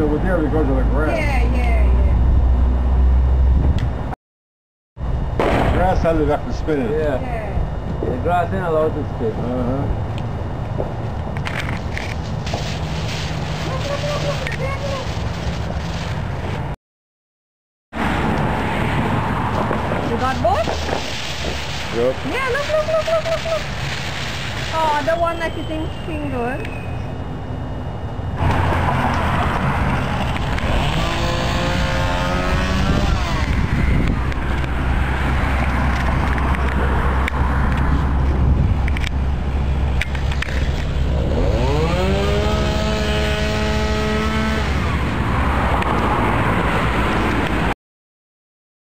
it with there because of the grass. Yeah. Grass has enough to spin it. Yeah. The grass ain't allowed to spin. You got both? Yep. Yeah, look. Oh, the one that you think is good.